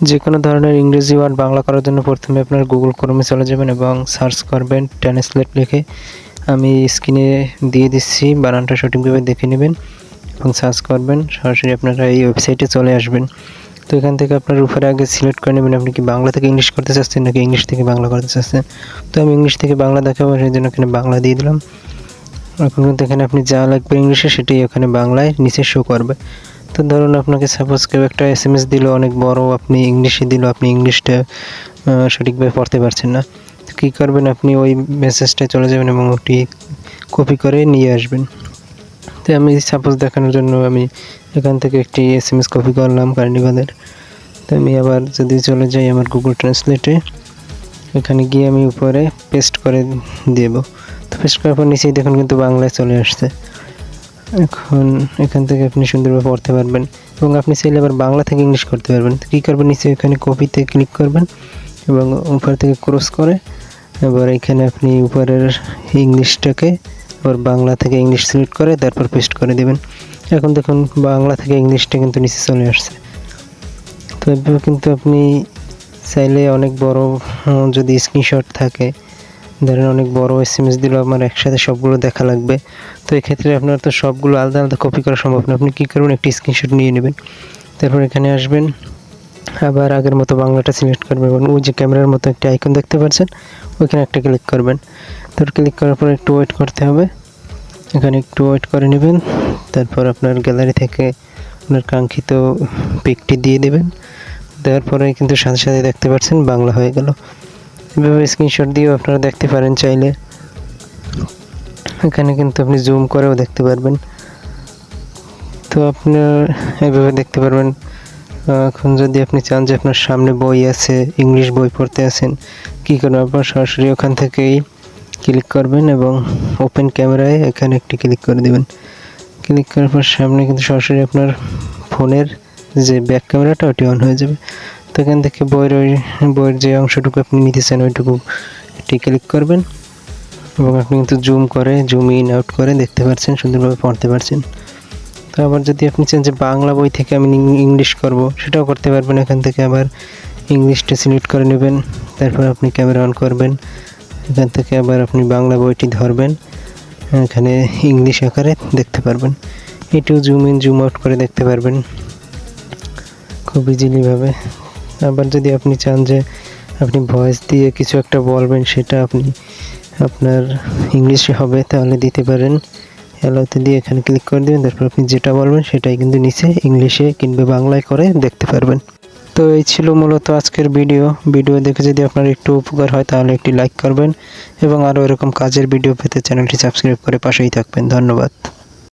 যে কোনো ধরনের ইংরেজি ওয়ার্ড বাংলা করার জন্য প্রথমে আপনার গুগল ক্রোমে চলে যাবেন এবং সার্চ করবেন ট্রান্সলেট লিখে। আমি স্ক্রিনে দিয়ে দিচ্ছি, বানানটা সঠিকভাবে দেখে নেবেন এবং সার্চ করবেন। সরাসরি আপনারা এই ওয়েবসাইটে চলে আসবেন। তো এখান থেকে আপনার উপরে আগে সিলেক্ট করে নেবেন আপনি কি বাংলা থেকে ইংলিশ করতে চাচ্ছেন নাকি ইংলিশ থেকে বাংলা করতে চাচ্ছেন। তো আমি ইংলিশ থেকে বাংলা দেখাবো, সেই জন্য এখানে বাংলা দিয়ে দিলাম। এখন কিন্তু এখানে আপনি যা লাগবে ইংলিশে সেটাই ওখানে বাংলায় নিচে শো করবে। তো ধরুন আপনাকে সাপোজ কেউ একটা SMS দিল অনেক বড়, আপনি ইংলিশে দিল, আপনি ইংলিশটা সঠিকভাবে পড়তে পারছেন না। তো কী করবেন, আপনি ওই মেসেজটায় চলে যাবেন এবং ওটি কপি করে নিয়ে আসবেন। তো আমি সাপোজ দেখানোর জন্য আমি এখান থেকে একটি SMS কপি করলাম কার্নিভালের। তো আমি আবার যদি চলে যাই আমার গুগল ট্রান্সলেটে, এখানে গিয়ে আমি উপরে পেস্ট করে দেব। তো পেস্ট করার পর নিচেই দেখুন কিন্তু বাংলায় চলে আসছে। এখন এখান থেকে আপনি সুন্দরভাবে পড়তে পারবেন এবং আপনি চাইলে আবার বাংলা থেকে ইংলিশ করতে পারবেন। তো কী করবেন, নিচে এখানে কপিতে ক্লিক করবেন এবং উপর থেকে ক্রস করে এবার এখানে আপনি উপরের ইংলিশটাকে আবার বাংলা থেকে ইংলিশ সিলেক্ট করে তারপর পেস্ট করে দেবেন। এখন দেখুন বাংলা থেকে ইংলিশটা কিন্তু নিচে চলে আসছে। তো এভাবে কিন্তু আপনি চাইলে অনেক বড় যদি স্ক্রিনশট থাকে, ধরেন অনেক বড় SMS দিল আমার একসাথে সবগুলো দেখা লাগবে, তো এক্ষেত্রে আপনার তো সবগুলো আলাদা আলাদা কপি করা সম্ভব না। আপনি কী করবেন, একটি স্ক্রিনশট নিয়ে নেবেন, তারপর এখানে আসবেন, আবার আগের মতো বাংলাটা সিলেক্ট করবেন এবং ওই যে ক্যামেরার মতো একটা আইকন দেখতে পাচ্ছেন ওইখানে একটা ক্লিক করবেন। তারপর ক্লিক করার পর একটু ওয়েট করতে হবে, এখানে একটু ওয়েট করে নেবেন। তারপর আপনার গ্যালারি থেকে আপনার কাঙ্ক্ষিত পিকটি দিয়ে দেবেন। দেওয়ার পরে কিন্তু সাথে সাথে দেখতে পাচ্ছেন বাংলা হয়ে গেল। এভাবে স্ক্রিনশট দিয়েও আপনারা দেখতে পারেন চাইলে। এখানে কিন্তু আপনি জুম করেও দেখতে পারবেন। তো আপনার এভাবে দেখতে পারবেন। এখন যদি আপনি চান যে আপনার সামনে বই আছে, ইংলিশ বই পড়তে আছেন, কী করবেন, আপনার সরাসরি ওখান থেকেই ক্লিক করবেন এবং ওপেন ক্যামেরায় এখানে একটি ক্লিক করে দেবেন। ক্লিক করার পর সামনে কিন্তু সরাসরি আপনার ফোনের যে ব্যাক ক্যামেরাটা ওটি অন হয়ে যাবে। তো এখান থেকে বইয়ের যে অংশটুকু আপনি নিতে চান ওইটুকু এটি ক্লিক করবেন এবং আপনি কিন্তু জুম ইন আউট করে দেখতে পাচ্ছেন, সুন্দরভাবে পড়তে পারছেন। তো আবার যদি আপনি চান যে বাংলা বই থেকে আমি ইংলিশ করব, সেটাও করতে পারবেন। এখান থেকে আবার ইংলিশটা সিলেক্ট করে নেবেন, তারপর আপনি ক্যামেরা অন করবেন, এখান থেকে আবার আপনি বাংলা বইটি ধরবেন, এখানে ইংলিশ আকারে দেখতে পারবেন। এটিও জুম ইন জুম আউট করে দেখতে পারবেন খুব ইজিলিভাবে। আবার যদি আপনি চান যে আপনি ভয়েস দিয়ে কিছু একটা বলবেন, সেটা আপনি আপনার ইংলিশে হবে তাহলে দিতে পারেন। অ্যালাউতে দিয়ে এখানে ক্লিক করে দেবেন, তারপর আপনি যেটা বলবেন সেটাই কিন্তু নিচে ইংলিশে কিংবা বাংলায় করে দেখতে পারবেন। তো এই ছিল মূলত আজকের ভিডিও দেখে যদি আপনার একটু উপকার হয় তাহলে একটি লাইক করবেন এবং আরও এরকম কাজের ভিডিও পেতে চ্যানেলটি সাবস্ক্রাইব করে পাশেই থাকবেন। ধন্যবাদ।